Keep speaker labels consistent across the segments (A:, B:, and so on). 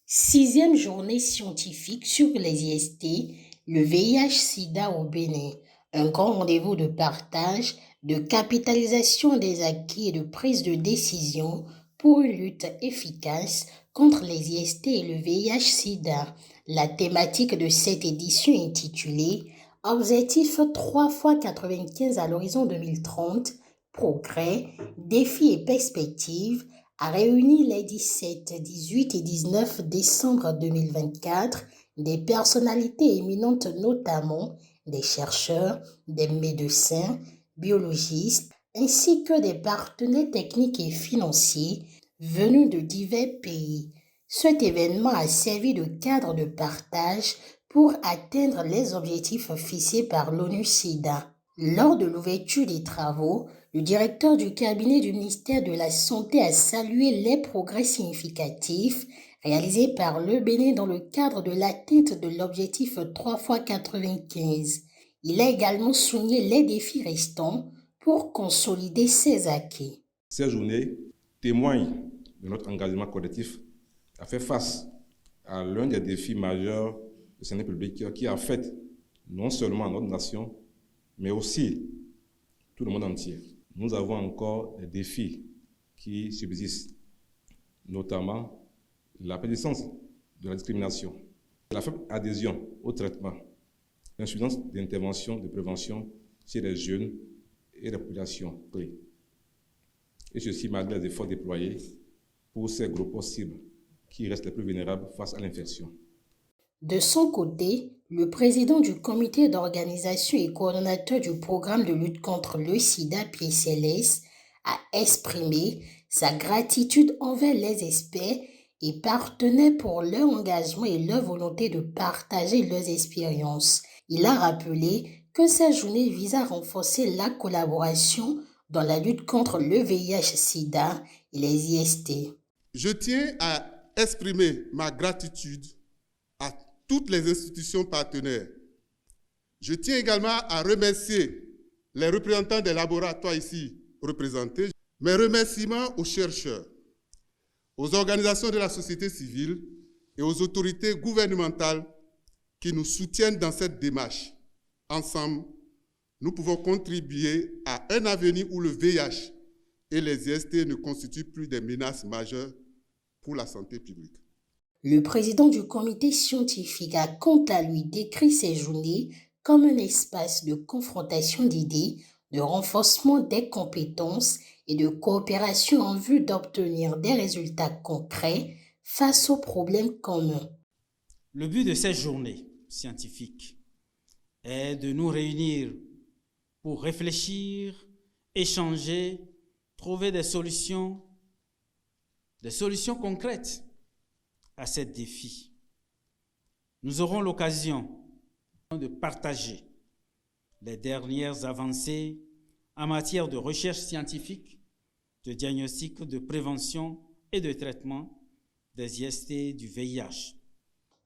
A: Sixième journée scientifique sur les IST, le VIH-Sida au Bénin. Un grand rendez-vous de partage, de capitalisation des acquis et de prise de décision pour une lutte efficace contre les IST et le VIH-Sida. La thématique de cette édition est intitulée Objectif 3x95 à l'horizon 2030, progrès, défis et perspectives, a réuni les 17, 18 et 19 décembre 2024 des personnalités éminentes, notamment des chercheurs, des médecins, biologistes, ainsi que des partenaires techniques et financiers venus de divers pays. Cet événement a servi de cadre de partage pour atteindre les objectifs fixés par l'ONU-SIDA. Lors de l'ouverture des travaux, le directeur du cabinet du ministère de la Santé a salué les progrès significatifs réalisés par le Bénin dans le cadre de l'atteinte de l'objectif 3x95. Il a également souligné les défis restants pour consolider ces acquis.
B: Ces journées témoignent de notre engagement collectif à faire face à l'un des défis majeurs de santé publique qui affecte non seulement notre nation, mais aussi tout le monde entier. Nous avons encore des défis qui subsistent, notamment la persistance de la discrimination, la faible adhésion au traitement, l'insuffisance d'intervention de prévention chez les jeunes et les populations clés. Et ceci malgré les efforts déployés pour ces groupes cibles qui restent les plus vulnérables face à l'infection.
A: De son côté, le président du comité d'organisation et coordonnateur du programme de lutte contre le sida, PSLS, a exprimé sa gratitude envers les experts et partenaires pour leur engagement et leur volonté de partager leurs expériences. Il a rappelé que cette journée vise à renforcer la collaboration dans la lutte contre le VIH-Sida et les IST.
C: Je tiens à exprimer ma gratitude à toutes les institutions partenaires. Je tiens également à remercier les représentants des laboratoires ici représentés. Mes remerciements aux chercheurs, aux organisations de la société civile et aux autorités gouvernementales qui nous soutiennent dans cette démarche. Ensemble, nous pouvons contribuer à un avenir où le VIH et les IST ne constituent plus des menaces majeures pour la santé publique.
A: Le président du comité scientifique a quant à lui décrit ces journées comme un espace de confrontation d'idées, de renforcement des compétences et de coopération en vue d'obtenir des résultats concrets face aux problèmes communs.
D: Le but de ces journées scientifiques est de nous réunir pour réfléchir, échanger, trouver des solutions concrètes à ces défis. Nous aurons l'occasion de partager les dernières avancées en matière de recherche scientifique, de diagnostic, de prévention et de traitement des IST du VIH.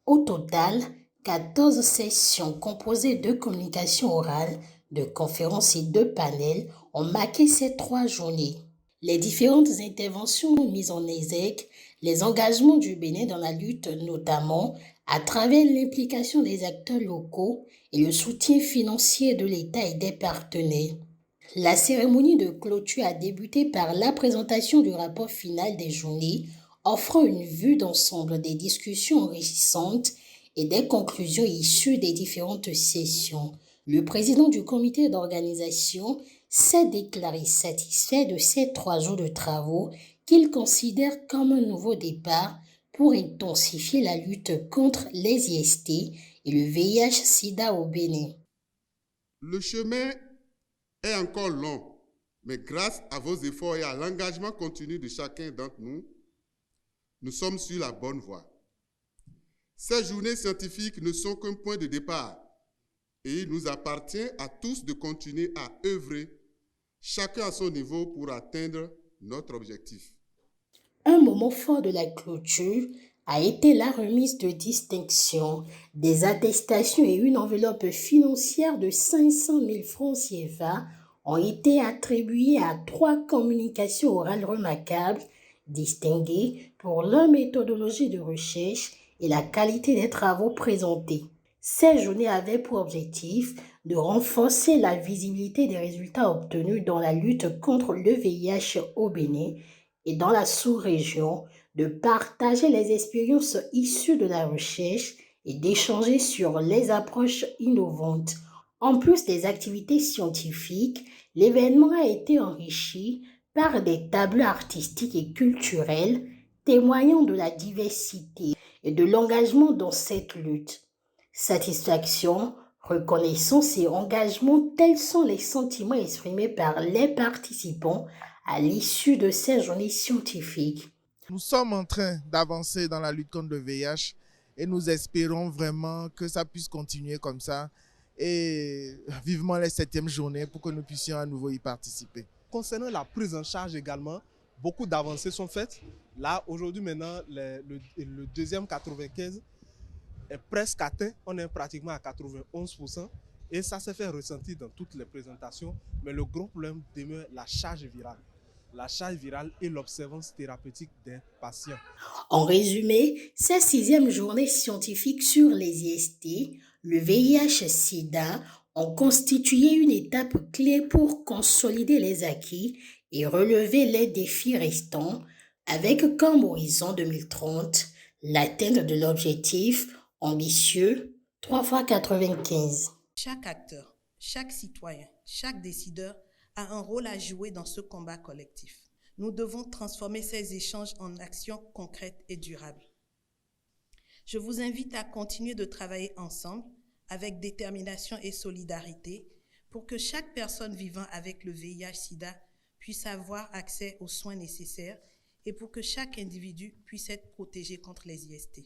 A: Au total, 14 sessions composées de communications orales, de conférences et de panels ont marqué ces 3 journées. Les différentes interventions mises en exergue, les engagements du Bénin dans la lutte, notamment à travers l'implication des acteurs locaux et le soutien financier de l'État et des partenaires. La cérémonie de clôture a débuté par la présentation du rapport final des journées, offrant une vue d'ensemble des discussions enrichissantes et des conclusions issues des différentes sessions. Le président du comité d'organisation s'est déclaré satisfait de ces 3 jours de travaux qu'il considère comme un nouveau départ pour intensifier la lutte contre les IST et le VIH-Sida au Bénin.
C: Le chemin est encore long, mais grâce à vos efforts et à l'engagement continu de chacun d'entre nous, nous sommes sur la bonne voie. Ces journées scientifiques ne sont qu'un point de départ et il nous appartient à tous de continuer à œuvrer, chacun à son niveau, pour atteindre notre objectif.
A: Un moment fort de la clôture a été la remise de distinctions, des attestations et une enveloppe financière de 500 000 francs CFA ont été attribuées à 3 communications orales remarquables, distinguées pour leur méthodologie de recherche et la qualité des travaux présentés. Ces journées avaient pour objectif de renforcer la visibilité des résultats obtenus dans la lutte contre le VIH au Bénin et dans la sous-région, de partager les expériences issues de la recherche et d'échanger sur les approches innovantes. En plus des activités scientifiques, l'événement a été enrichi par des tableaux artistiques et culturels témoignant de la diversité et de l'engagement dans cette lutte. Satisfaction, reconnaissance et engagement, tels sont les sentiments exprimés par les participants à l'issue de ces journées scientifiques.
E: Nous sommes en train d'avancer dans la lutte contre le VIH et nous espérons vraiment que ça puisse continuer comme ça et vivement les 7e journées pour que nous puissions à nouveau y participer.
F: Concernant la prise en charge également, beaucoup d'avancées sont faites. Là, aujourd'hui, maintenant, le deuxième 95 est presque atteint. On est pratiquement à 91%. Et ça s'est fait ressentir dans toutes les présentations. Mais le gros problème demeure la charge virale. La charge virale et l'observance thérapeutique des patients.
A: En résumé, ces 6e journées scientifiques sur les IST, le VIH-Sida, ont constitué une étape clé pour consolider les acquis et relever les défis restants, avec comme horizon 2030 l'atteinte de l'objectif ambitieux 3x95.
G: Chaque acteur, chaque citoyen, chaque décideur a un rôle à jouer dans ce combat collectif. Nous devons transformer ces échanges en actions concrètes et durables. Je vous invite à continuer de travailler ensemble avec détermination et solidarité pour que chaque personne vivant avec le VIH-Sida puisse avoir accès aux soins nécessaires et pour que chaque individu puisse être protégé contre les IST.